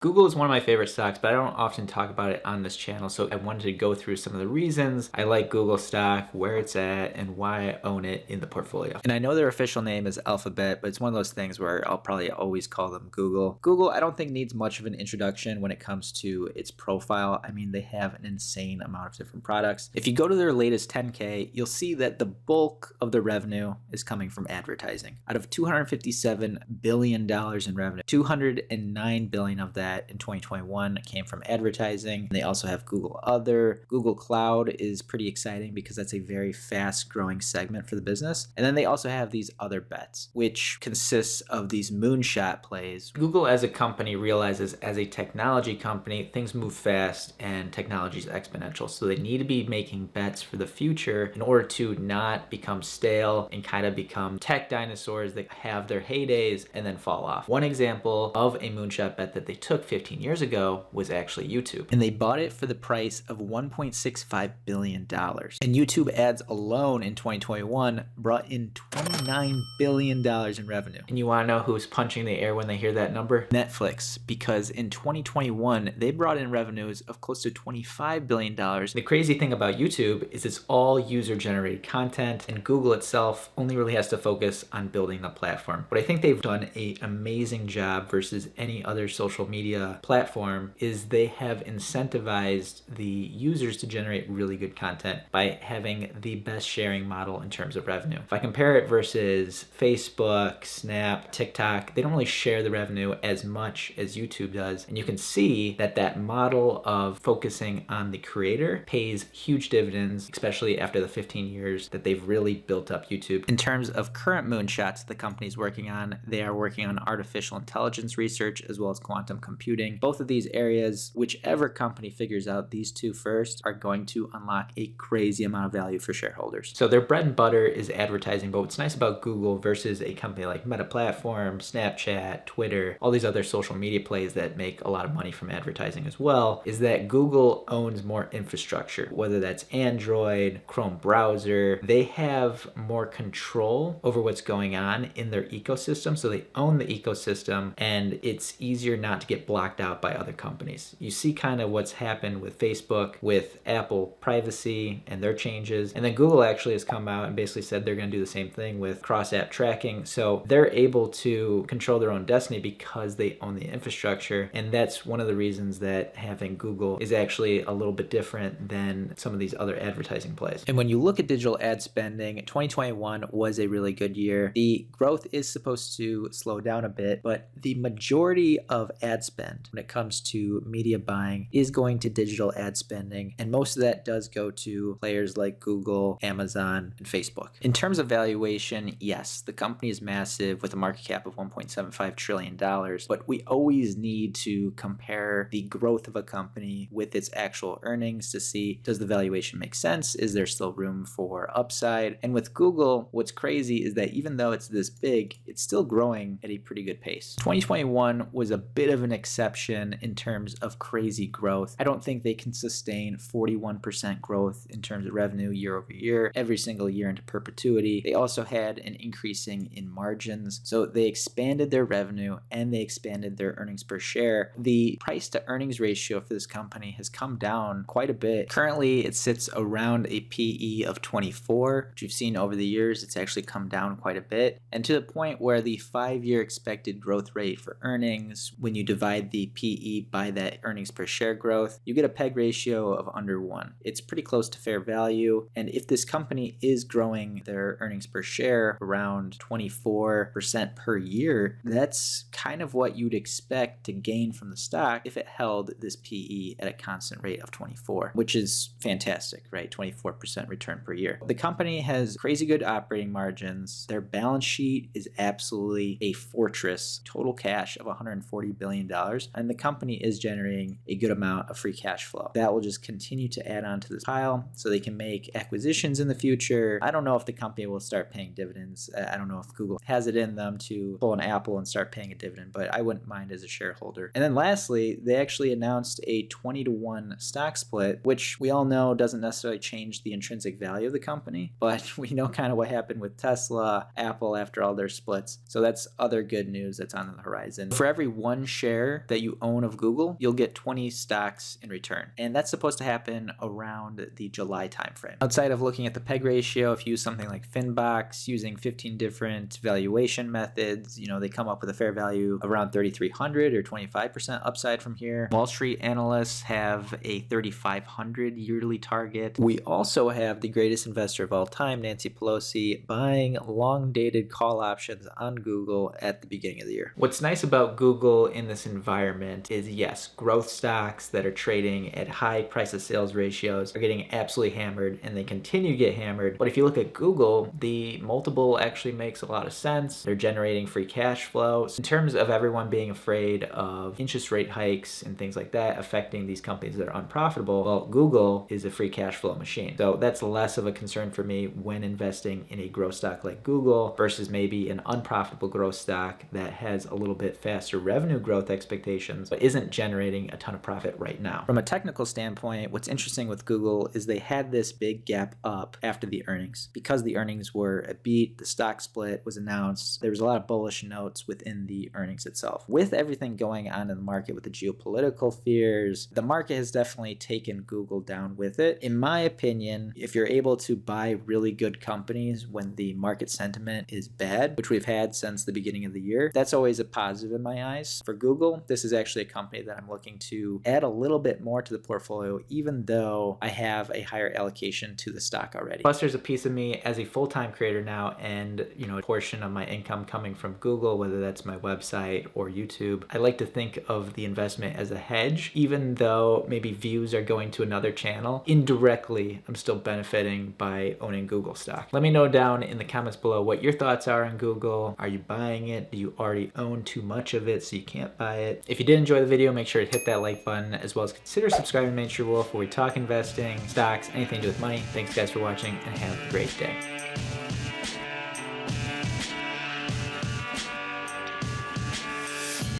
Google is one of my favorite stocks, but I don't often talk about it on this channel, so I wanted to go through some of the reasons I like Google stock, where it's at, and why I own it in the portfolio. And I know their official name is Alphabet, but it's one of those things where I'll probably always call them Google. Google, I don't think needs much of an introduction when it comes to its profile. I mean, they have an insane amount of different products. If you go to their latest 10K, you'll see that the bulk of the revenue is coming from advertising. Out of $257 billion in revenue, $209 billion of that in 2021 came from advertising. They also have Google Other. Google Cloud is pretty exciting because that's a very fast growing segment for the business. And then they also have these other bets, which consists of these moonshot plays. Google as a company realizes as a technology company, things move fast and technology is exponential. So they need to be making bets for the future in order to not become stale and kind of become tech dinosaurs that have their heydays and then fall off. One example of a moonshot bet that they took 15 years ago was actually YouTube. And they bought it for the price of $1.65 billion. And YouTube ads alone in 2021 brought in $29 billion in revenue. And you want to know who's punching the air when they hear that number? Netflix, because in 2021, they brought in revenues of close to $25 billion. The crazy thing about YouTube is it's all user-generated content, and Google itself only really has to focus on building the platform. But I think they've done an amazing job versus any other social media platform is they have incentivized the users to generate really good content by having the best sharing model in terms of revenue. If I compare it versus Facebook, Snap, TikTok, they don't really share the revenue as much as YouTube does. And you can see that that model of focusing on the creator pays huge dividends, especially after the 15 years that they've really built up YouTube. In terms of current moonshots the company's working on, they are working on artificial intelligence research as well as quantum computing. Both of these areas, whichever company figures out these two first, are going to unlock a crazy amount of value for shareholders. So their bread and butter is advertising, but what's nice about Google versus a company like Meta Platform, Snapchat, Twitter, all these other social media plays that make a lot of money from advertising as well, is that Google owns more infrastructure, whether that's Android, Chrome browser. They have more control over what's going on in their ecosystem, so they own the ecosystem, and it's easier not to get blocked out by other companies. You see kind of what's happened with Facebook, with Apple privacy and their changes. And then Google actually has come out and basically said they're going to do the same thing with cross-app tracking. So they're able to control their own destiny because they own the infrastructure. And that's one of the reasons that having Google is actually a little bit different than some of these other advertising plays. And when you look at digital ad spending, 2021 was a really good year. The growth is supposed to slow down a bit, but the majority of ad spend when it comes to media buying is going to digital ad spending, and most of that does go to players like Google, Amazon, and Facebook. In terms of valuation, yes, the company is massive with a market cap of $1.75 trillion, but we always need to compare the growth of a company with its actual earnings to see, does the valuation make sense? Is there still room for upside? And with Google, what's crazy is that even though it's this big, it's still growing at a pretty good pace. 2021 was a bit of an exception in terms of crazy growth. I don't think they can sustain 41% growth in terms of revenue year over year, every single year into perpetuity. They also had an increasing in margins. So they expanded their revenue and they expanded their earnings per share. The price to earnings ratio for this company has come down quite a bit. Currently, it sits around a PE of 24, which you've seen over the years. It's actually come down quite a bit. And to the point where the 5-year expected growth rate for earnings, when you divide the PE by that earnings per share growth, you get a PEG ratio of under 1. It's pretty close to fair value. And if this company is growing their earnings per share around 24% per year, that's kind of what you'd expect to gain from the stock if it held this PE at a constant rate of 24, which is fantastic, right? 24% return per year. The company has crazy good operating margins. Their balance sheet is absolutely a fortress, total cash of $140 billion. And the company is generating a good amount of free cash flow. That will just continue to add on to this pile so they can make acquisitions in the future. I don't know if the company will start paying dividends. I don't know if Google has it in them to pull an Apple and start paying a dividend, but I wouldn't mind as a shareholder. And then lastly, they actually announced a 20-to-1 stock split, which we all know doesn't necessarily change the intrinsic value of the company, but we know kind of what happened with Tesla, Apple after all their splits. So that's other good news that's on the horizon. For every one share $1 that you own of Google, you'll get 20 stocks in return. And that's supposed to happen around the July timeframe. Outside of looking at the PEG ratio, if you use something like Finbox, using 15 different valuation methods, they come up with a fair value around 3,300 or 25% upside from here. Wall Street analysts have a 3,500 yearly target. We also have the greatest investor of all time, Nancy Pelosi, buying long-dated call options on Google at the beginning of the year. What's nice about Google in this environment is, yes, growth stocks that are trading at high price to sales ratios are getting absolutely hammered, and they continue to get hammered. But if you look at Google, the multiple actually makes a lot of sense. They're generating free cash flow. In terms of everyone being afraid of interest rate hikes and things like that affecting these companies that are unprofitable, well, Google is a free cash flow machine. So that's less of a concern for me when investing in a growth stock like Google versus maybe an unprofitable growth stock that has a little bit faster revenue growth expectations but isn't generating a ton of profit right now. From a technical standpoint, what's interesting with Google is they had this big gap up after the earnings. Because the earnings were a beat, the stock split was announced, there was a lot of bullish notes within the earnings itself. With everything going on in the market with the geopolitical fears, the market has definitely taken Google down with it. In my opinion, if you're able to buy really good companies when the market sentiment is bad, which we've had since the beginning of the year, that's always a positive in my eyes. For Google, this is actually a company that I'm looking to add a little bit more to the portfolio, even though I have a higher allocation to the stock already. Plus, there's a piece of me as a full-time creator now, and a portion of my income coming from Google, whether that's my website or YouTube. I like to think of the investment as a hedge, even though maybe views are going to another channel. Indirectly, I'm still benefiting by owning Google stock. Let me know down in the comments below what your thoughts are on Google. Are you buying it? Do you already own too much of it so you can't buy it? If you did enjoy the video, make sure to hit that like button, as well as consider subscribing to Mainstream Wolf, where we talk investing, stocks, anything to do with money. Thanks guys for watching, and have a great day.